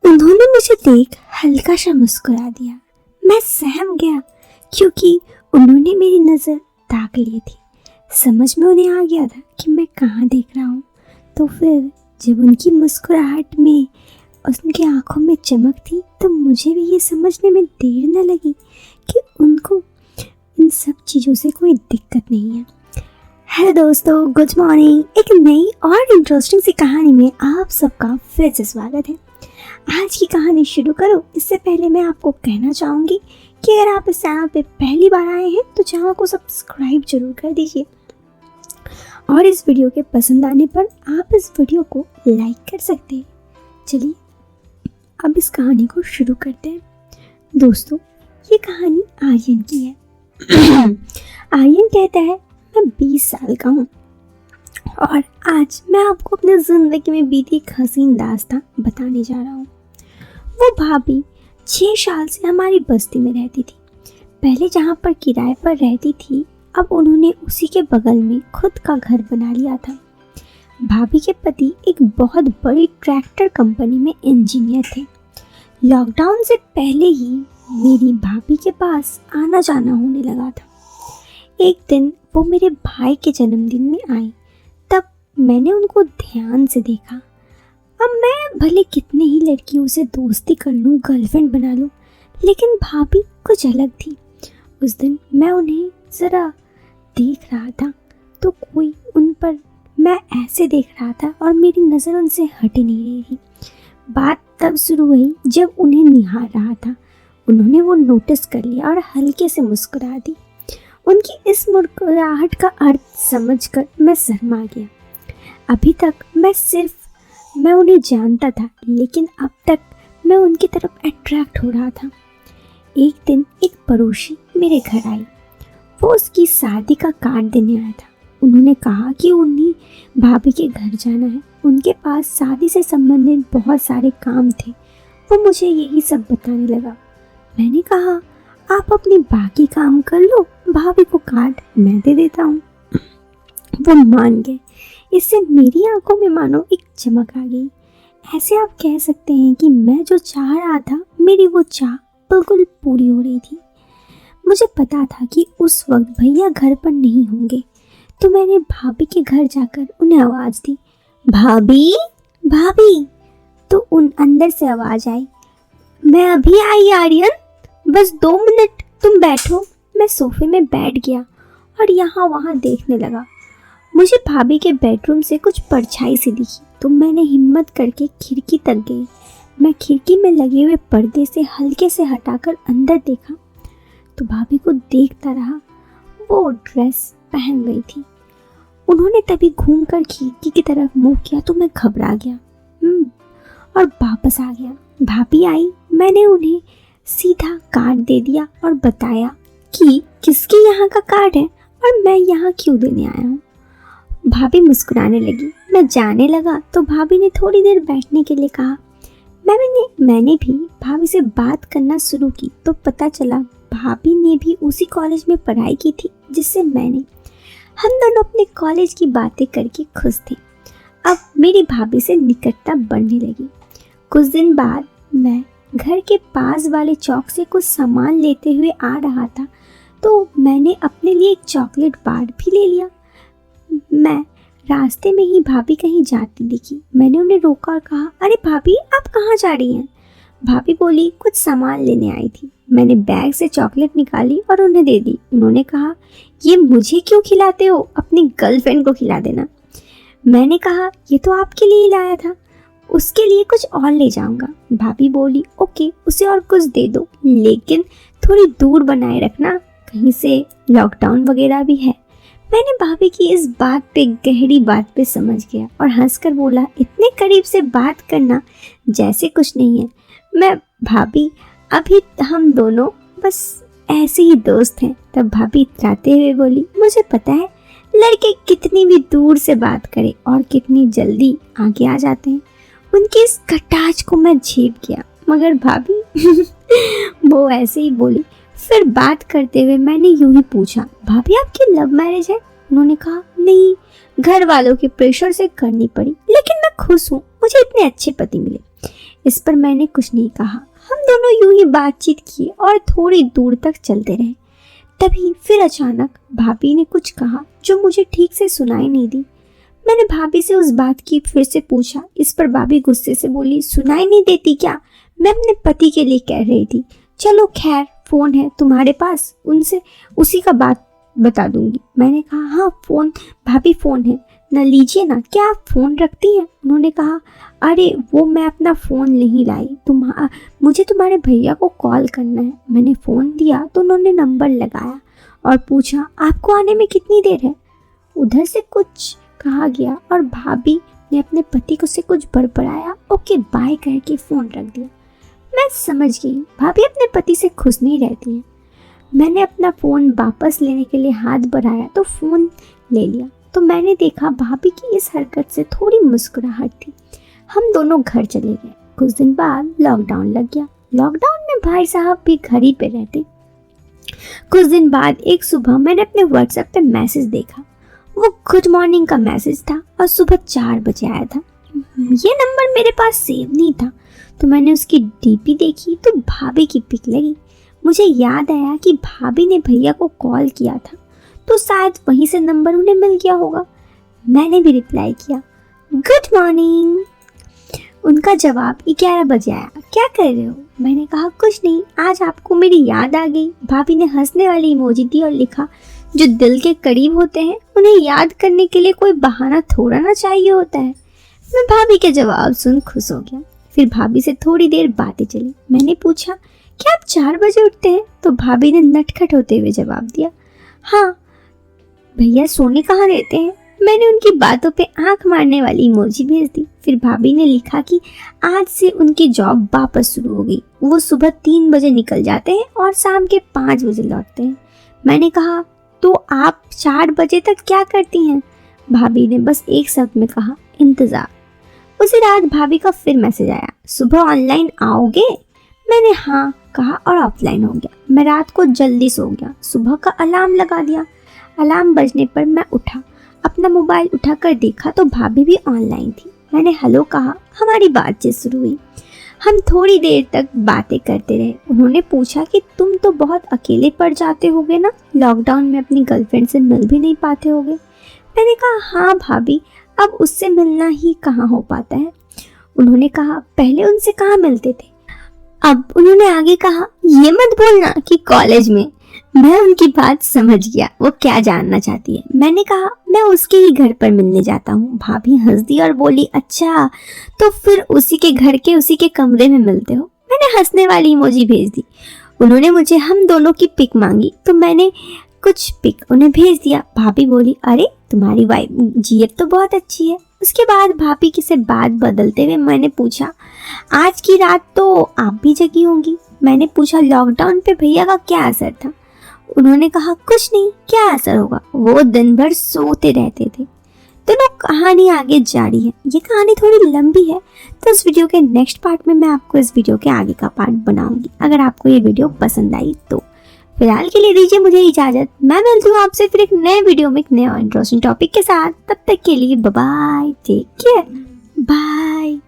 उन्होंने मुझे देख हल्का सा मुस्कुरा दिया। मैं सहम गया क्योंकि उन्होंने मेरी नज़र ताक ली थी। समझ में उन्हें आ गया था कि मैं कहाँ देख रहा हूँ। तो फिर जब उनकी मुस्कुराहट में उनकी आंखों में चमक थी तो मुझे भी ये समझने में देर न लगी कि उनको इन सब चीज़ों से कोई दिक्कत नहीं है। हेलो दोस्तों, गुड मॉर्निंग। एक नई और इंटरेस्टिंग सी कहानी में आप सबका फिर से स्वागत है। आज की कहानी शुरू करो इससे पहले मैं आपको कहना चाहूँगी कि अगर आप इस चैनल पे पहली बार आए हैं तो चैनल को सब्सक्राइब जरूर कर दीजिए और इस वीडियो के पसंद आने पर आप इस वीडियो को लाइक कर सकते हैं। चलिए अब इस कहानी को शुरू करते हैं। दोस्तों, ये कहानी आर्यन की है। आर्यन कहता है मैं 20 साल का हूँ और आज मैं आपको अपनी ज़िंदगी में बीती एक हसीन दास्तान बताने जा रहा हूँ। वो भाभी 6 साल से हमारी बस्ती में रहती थी। पहले जहाँ पर किराए पर रहती थी अब उन्होंने उसी के बगल में खुद का घर बना लिया था। भाभी के पति एक बहुत बड़ी ट्रैक्टर कंपनी में इंजीनियर थे। लॉकडाउन से पहले ही मेरी भाभी के पास आना जाना होने लगा था। एक दिन वो मेरे भाई के जन्मदिन में आई, तब मैंने उनको ध्यान से देखा। अब मैं भले कितने ही लड़कियों से दोस्ती कर लूँ, गर्लफ्रेंड बना लूँ, लेकिन भाभी कुछ अलग थी। उस दिन मैं उन्हें ज़रा देख रहा था तो कोई उन पर मैं ऐसे देख रहा था और मेरी नज़र उनसे हट ही नहीं रही थी। बात तब शुरू हुई जब उन्हें निहार रहा था। उन्होंने वो नोटिस कर लिया और हल्के से मुस्कुरा दी। उनकी इस मुस्कुराहट का अर्थ समझकर मैं शर्मा गया। अभी तक मैं उन्हें जानता था, लेकिन अब तक मैं उनकी तरफ अट्रैक्ट हो रहा था। एक दिन एक पड़ोसी मेरे घर आई। वो उसकी शादी का कार्ड देने आया था। उन्होंने कहा कि उन्हें भाभी के घर जाना है। उनके पास शादी से संबंधित बहुत सारे काम थे। वो मुझे यही सब बताने लगा। मैंने कहा आप अपने बाकी काम कर लो, भाभी को कार्ड मैं दे देता हूँ। वो मान गए। इससे मेरी आंखों में मानो एक चमक आ गई। ऐसे आप कह सकते हैं कि मैं जो चाह रहा था मेरी वो चाह बिल्कुल पूरी हो रही थी। मुझे पता था कि उस वक्त भैया घर पर नहीं होंगे, तो मैंने भाभी के घर जाकर उन्हें आवाज़ दी, भाभी भाभी। तो उन अंदर से आवाज़ आई, मैं अभी आई आर्यन, बस 2 मिनट तुम बैठो। मैं सोफे में बैठ गया और यहाँ वहाँ देखने लगा। मुझे भाभी के बेडरूम से कुछ परछाई सी दिखी तो मैंने हिम्मत करके खिड़की तक गई। मैं खिड़की में लगे हुए पर्दे से हल्के से हटाकर अंदर देखा तो भाभी को देखता रहा। वो ड्रेस पहन गई थी। उन्होंने तभी घूमकर खिड़की की तरफ मुंह किया तो मैं घबरा गया और वापस आ गया। भाभी आई, मैंने उन्हें सीधा कार्ड दे दिया और बताया कि किसके यहाँ का कार्ड है और मैं यहाँ क्यों देने आया हूँ। भाभी मुस्कुराने लगी। मैं जाने लगा तो भाभी ने थोड़ी देर बैठने के लिए कहा। मैंने भी भाभी से बात करना शुरू की तो पता चला भाभी ने भी उसी कॉलेज में पढ़ाई की थी जिससे मैंने। हम दोनों अपने कॉलेज की बातें करके खुश थे। अब मेरी भाभी से निकटता बढ़ने लगी। कुछ दिन बाद मैं घर के पास वाले चौक से कुछ सामान लेते हुए आ रहा था तो मैंने अपने लिए एक चॉकलेट बार भी ले लिया। मैं रास्ते में ही भाभी कहीं जाती दिखी। मैंने उन्हें रोका और कहा, अरे भाभी आप कहाँ जा रही हैं? भाभी बोली, कुछ सामान लेने आई थी। मैंने बैग से चॉकलेट निकाली और उन्हें दे दी। उन्होंने कहा, ये मुझे क्यों खिलाते हो, अपनी गर्लफ्रेंड को खिला देना। मैंने कहा, ये तो आपके लिए ही लाया था, उसके लिए कुछ और ले जाऊंगा। भाभी बोली, ओके उसे और कुछ दे दो, लेकिन थोड़ी दूर बनाए रखना, कहीं से लॉकडाउन वगैरह भी है। मैंने भाभी की इस बात पे गहरी बात पे समझ गया और हंसकर बोला, इतने करीब से बात करना जैसे कुछ नहीं है। मैं भाभी अभी हम दोनों बस ऐसे ही दोस्त हैं। तब भाभी इतराते हुए बोली, मुझे पता है लड़के कितनी भी दूर से बात करें और कितनी जल्दी आगे आ जाते हैं। उनकी इस कटाच को मैं झेप गया, मगर भाभी वो ऐसे ही बोली। फिर बात करते हुए मैंने यूं ही पूछा, भाभी आपकी लव मैरिज है? उन्होंने कहा, नहीं, घर वालों के प्रेशर से करनी पड़ी, लेकिन मैं खुश हूँ, मुझे इतने अच्छे पति मिले। इस पर मैंने कुछ नहीं कहा। हम दोनों यूं ही बातचीत की और थोड़ी दूर तक चलते रहे। तभी फिर अचानक भाभी ने कुछ कहा जो मुझे ठीक से सुनाई नहीं दी। मैंने भाभी से उस बात की फिर से पूछा। इस पर भाभी गुस्से से बोली, सुनाई नहीं देती क्या? मैं अपने पति के लिए कह रही थी। चलो खैर, फोन है तुम्हारे पास, उनसे उसी का बात बता दूंगी। मैंने कहा, हाँ फोन भाभी, फोन है ना, लीजिए ना। क्या आप फ़ोन रखती हैं? उन्होंने कहा, अरे वो मैं अपना फ़ोन नहीं लाई, मुझे तुम्हारे भैया को कॉल करना है। मैंने फ़ोन दिया तो उन्होंने नंबर लगाया और पूछा, आपको आने में कितनी देर है? उधर से कुछ कहा गया और भाभी ने अपने पति को से कुछ बड़बड़ाया। ओके बाय करके फ़ोन रख दिया। मैं समझ गई भाभी अपने पति से खुश नहीं रहती हैं। मैंने अपना फ़ोन वापस लेने के लिए हाथ बढ़ाया तो फ़ोन ले लिया तो मैंने देखा भाभी की इस हरकत से थोड़ी मुस्कुराहट थी। हम दोनों घर चले गए। कुछ दिन बाद लॉकडाउन लग गया। लॉकडाउन में भाई साहब भी घर ही पे रहते। कुछ दिन बाद एक सुबह मैंने अपने व्हाट्सएप पे मैसेज देखा। वो गुड मॉर्निंग का मैसेज था और सुबह 4 बजे आया था। ये नंबर मेरे पास सेव नहीं था तो मैंने उसकी डीपी देखी तो भाभी की पिक लगी। मुझे याद आया कि भाभी ने भैया को कॉल किया था तो शायद वहीं से नंबर उन्हें मिल गया होगा। मैंने भी रिप्लाई किया, गुड मॉर्निंग। उनका जवाब 11 बजे आया। क्या कर रहे हो? मैंने कहा, कुछ नहीं, आज आपको मेरी याद आ गई। भाभी ने हंसने वाली इमोजी दी और लिखा, जो दिल के करीब होते हैं उन्हें याद करने के लिए कोई बहाना थोड़ा ना चाहिए होता है। मैं भाभी के जवाब सुन खुश हो गया। फिर भाभी से थोड़ी देर बातें चली। मैंने पूछा, क्या आप 4 बजे उठते हैं? तो भाभी ने नटखट होते हुए जवाब दिया, हाँ भैया सोने कहाँ देते हैं। मैंने उनकी बातों पे आंख मारने वाली इमोजी भेज दी। फिर भाभी ने लिखा कि आज से उनकी जॉब वापस शुरू हो गई। वो सुबह 3 बजे निकल जाते हैं और शाम के 5 बजे लौटते हैं। मैंने कहा, तो आप 4 बजे तक क्या करती हैं? भाभी ने बस एक शब्द में कहा, इंतजार। उसी रात भाभी का फिर मैसेज आया, सुबह ऑनलाइन आओगे? मैंने हाँ कहा और ऑफलाइन हो गया। मैं रात को जल्दी सो गया। सुबह का अलार्म लगा दिया। अलार्म बजने पर मैं उठा। अपना मोबाइल उठाकर देखा तो भाभी भी ऑनलाइन थी। मैंने हेलो कहा। हमारी बातचीत शुरू हुई। हम थोड़ी देर तक बातें करते रहे। उन्होंने पूछा कि तुम तो बहुत अकेले पड़ जाते होगे ना, लॉकडाउन में अपनी गर्लफ्रेंड से मिल भी नहीं पाते होगे। मैंने कहा, हाँ भाभी, अब उससे मिलना ही कहाँ हो पाता है। उन्होंने कहा, पहले उनसे कहाँ मिलते थे? अब उन्होंने आगे कहा, ये मत बोलना कि कॉलेज में। मैं उनकी बात समझ गया, वो क्या जानना चाहती है। मैंने कहा, मैं उसके ही घर पर मिलने जाता हूँ। भाभी हंस दी और बोली, अच्छा तो फिर उसी के घर के उसी के कमरे में मिलते हो। मैंने हंसने वाली इमोजी भेज दी। उन्होंने मुझे हम दोनों की पिक मांगी तो मैंने कुछ पिक उन्हें भेज दिया। भाभी बोली, अरे तुम्हारी वाइफ जीएफ तो बहुत अच्छी है। उसके बाद भाभी की से बात बदलते हुए मैंने पूछा, आज की रात तो आप भी जगी होंगी। मैंने पूछा, लॉकडाउन पे भैया का क्या असर था? उन्होंने कहा, कुछ नहीं, क्या असर होगा, वो दिन भर सोते रहते थे। दोनों कहानी आगे जारी है। ये कहानी थोड़ी लंबी है तो इस वीडियो के नेक्स्ट पार्ट में मैं आपको इस वीडियो के आगे का पार्ट बनाऊंगी। अगर आपको ये वीडियो पसंद आई तो फिलहाल के लिए दीजिए मुझे इजाजत। मैं मिलती हूँ आपसे फिर एक नए वीडियो में एक नए इंटरेस्टिंग टॉपिक के साथ। तब तक के लिए bye bye, take care, bye.